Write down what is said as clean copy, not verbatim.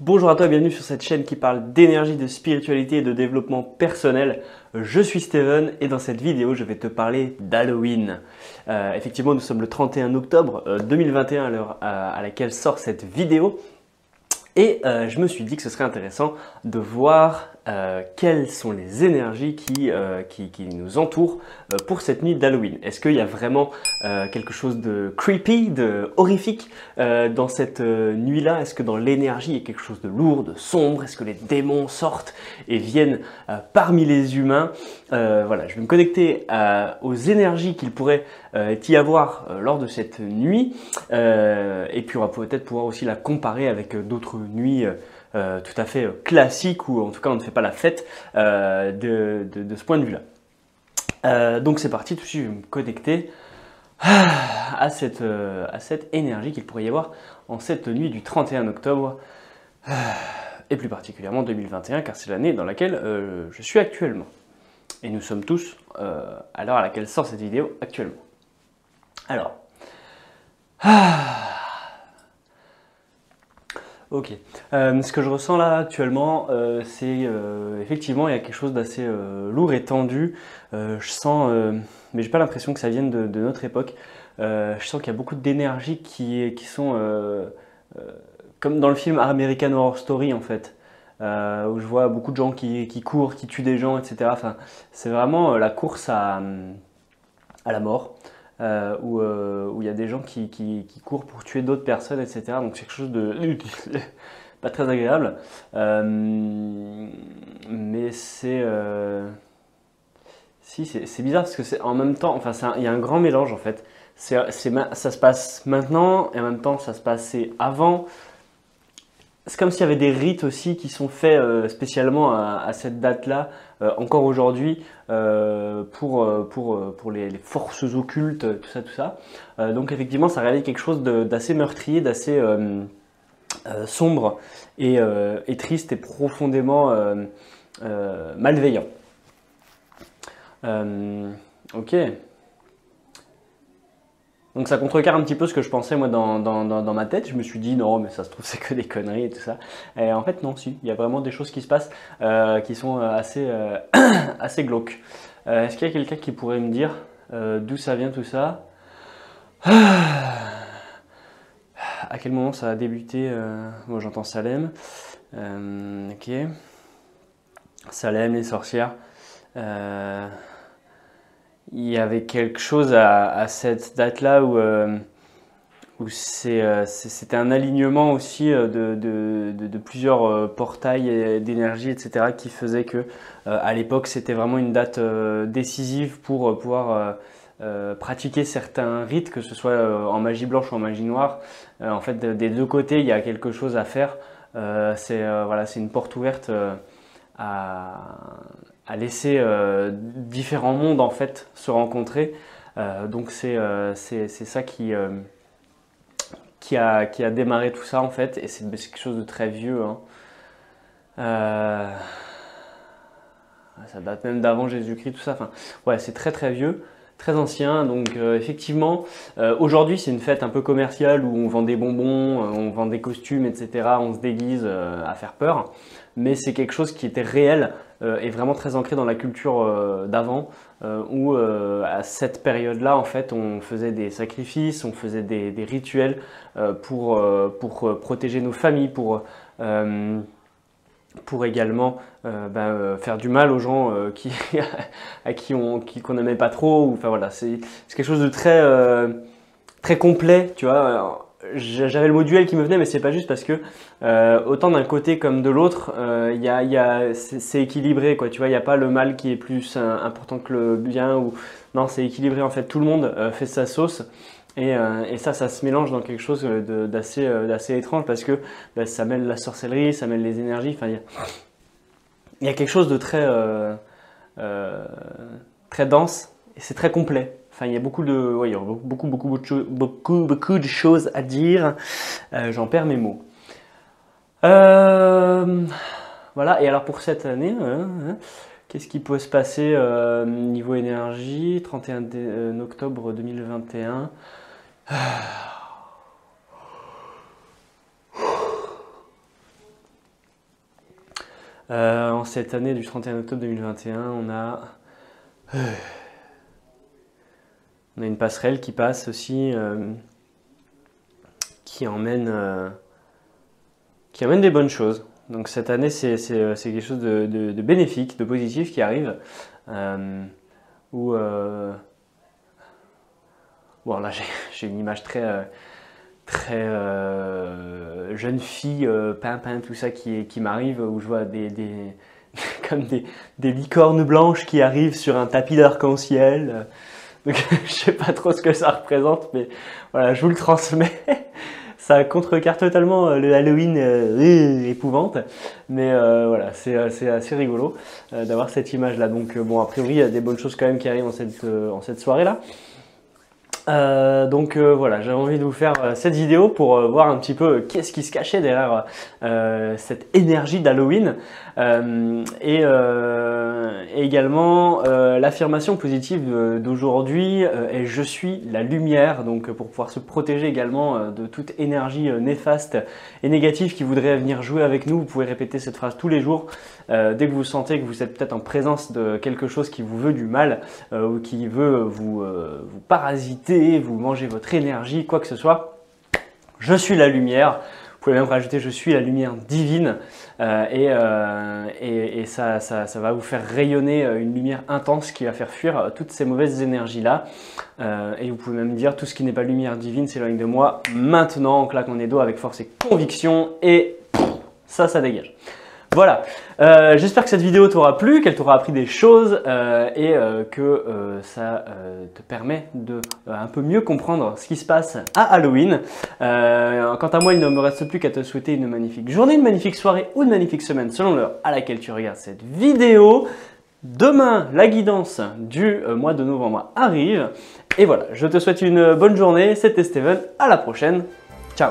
Bonjour à toi, bienvenue sur cette chaîne qui parle d'énergie, de spiritualité et de développement personnel. Je suis Steven et dans cette vidéo, je vais te parler d'Halloween. Effectivement, nous sommes le 31 octobre 2021 à l'heure à laquelle sort cette vidéo. Et je me suis dit que ce serait intéressant de voir quelles sont les énergies qui nous entourent pour cette nuit d'Halloween. Est-ce qu'il y a vraiment quelque chose de creepy, de horrifique dans cette nuit-là? Est-ce que dans l'énergie, il y a quelque chose de lourd, de sombre? Est-ce que les démons sortent et viennent parmi les humains? Voilà, je vais me connecter aux énergies qu'il pourrait y avoir lors de cette nuit et puis on va peut-être pouvoir aussi la comparer avec d'autres nuits tout à fait classiques où en tout cas on ne fait pas la fête de ce point de vue-là. Donc c'est parti, tout de suite je vais me connecter à cette énergie qu'il pourrait y avoir en cette nuit du 31 octobre et plus particulièrement 2021 car c'est l'année dans laquelle je suis actuellement. Et nous sommes tous à l'heure à laquelle sort cette vidéo actuellement. Alors, ok. Ce que je ressens là actuellement, c'est effectivement il y a quelque chose d'assez lourd et tendu. Je sens, mais j'ai pas l'impression que ça vienne de notre époque. Je sens qu'il y a beaucoup d'énergie qui sont comme dans le film American Horror Story en fait, où je vois beaucoup de gens qui courent, qui tuent des gens, etc. Enfin, c'est vraiment la course à la mort. Où il y a des gens qui courent pour tuer d'autres personnes, etc. Donc c'est quelque chose de pas très agréable. Mais c'est bizarre parce que c'est en même temps, enfin il y a un grand mélange en fait. Ça se passe maintenant et en même temps ça se passait avant. C'est comme s'il y avait des rites aussi qui sont faits spécialement à cette date-là, encore aujourd'hui, pour les forces occultes, tout ça, tout ça. Donc effectivement, ça révèle quelque chose d'assez meurtrier, d'assez sombre et triste et profondément malveillant. Ok. Donc ça contrecarre un petit peu ce que je pensais moi dans ma tête. Je me suis dit non mais ça se trouve c'est que des conneries et tout ça. Et en fait non, si, il y a vraiment des choses qui se passent qui sont assez glauques. Est-ce qu'il y a quelqu'un qui pourrait me dire d'où ça vient tout ça? À quel moment ça a débuté? Moi j'entends Salem. Ok. Salem, les sorcières. Il y avait quelque chose à cette date-là où c'était un alignement aussi de plusieurs portails d'énergie, etc., qui faisait que à l'époque c'était vraiment une date décisive pour pouvoir pratiquer certains rites, que ce soit en magie blanche ou en magie noire. En fait, des deux côtés, il y a quelque chose à faire. Voilà, c'est une porte ouverte à, à laisser différents mondes en fait se rencontrer. Donc c'est ça qui a démarré tout ça en fait, et c'est quelque chose de très vieux. Hein. Ça date même d'avant Jésus-Christ, tout ça. Enfin, ouais, c'est très très vieux, très ancien. Donc effectivement, aujourd'hui c'est une fête un peu commerciale où on vend des bonbons, on vend des costumes, etc. On se déguise à faire peur. Mais c'est quelque chose qui était réel et vraiment très ancré dans la culture d'avant, où à cette période-là, en fait, on faisait des sacrifices, on faisait des rituels pour protéger nos familles, pour également faire du mal aux gens qu'on n'aimait pas trop. Ou, enfin voilà, c'est quelque chose de très complet, tu vois. J'avais le mot duel qui me venait, mais c'est pas juste parce que autant d'un côté comme de l'autre, c'est équilibré, quoi. Tu vois, il n'y a pas le mal qui est plus important que le bien. Ou non, c'est équilibré en fait. Tout le monde fait sa sauce. Et ça se mélange dans quelque chose d'assez étrange parce que ça mêle la sorcellerie, ça mêle les énergies. Enfin, il y a quelque chose de très dense et c'est très complet. Enfin, il y a il y a beaucoup de choses à dire. J'en perds mes mots. Voilà. Et alors pour cette année, qu'est-ce qui peut se passer niveau énergie? 31 octobre 2021. En cette année du 31 octobre 2021, on a une passerelle qui passe aussi, qui emmène des bonnes choses. Donc cette année, c'est quelque chose de bénéfique, de positif qui arrive. Bon, là, j'ai une image très jeune fille, pimpin, tout ça qui m'arrive, où je vois comme des licornes blanches qui arrivent sur un tapis d'arc-en-ciel. Donc, je sais pas trop ce que ça représente, mais voilà, je vous le transmets. Ça contrecarre totalement le Halloween épouvante, mais voilà, c'est assez rigolo d'avoir cette image-là. Donc bon, a priori, il y a des bonnes choses quand même qui arrivent en cette soirée-là. Voilà, j'avais envie de vous faire cette vidéo pour voir un petit peu qu'est-ce qui se cachait derrière cette énergie d'Halloween et également l'affirmation positive d'aujourd'hui est je suis la lumière, donc pour pouvoir se protéger également de toute énergie néfaste et négative qui voudrait venir jouer avec nous. Vous pouvez répéter cette phrase tous les jours dès que vous sentez que vous êtes peut-être en présence de quelque chose qui vous veut du mal ou qui veut vous parasiter, vous mangez votre énergie, quoi que ce soit. Je suis la lumière. Vous pouvez même rajouter je suis la lumière divine et ça va vous faire rayonner une lumière intense qui va faire fuir toutes ces mauvaises énergies là. Et vous pouvez même dire tout ce qui n'est pas lumière divine s'éloigne de moi maintenant en claquant des doigts avec force et conviction et ça dégage. Voilà, j'espère que cette vidéo t'aura plu, qu'elle t'aura appris des choses et que ça te permet de un peu mieux comprendre ce qui se passe à Halloween. Quant à moi, il ne me reste plus qu'à te souhaiter une magnifique journée, une magnifique soirée ou une magnifique semaine selon l'heure à laquelle tu regardes cette vidéo. Demain, la guidance du mois de novembre arrive. Et voilà, je te souhaite une bonne journée, c'était Steven, à la prochaine, ciao!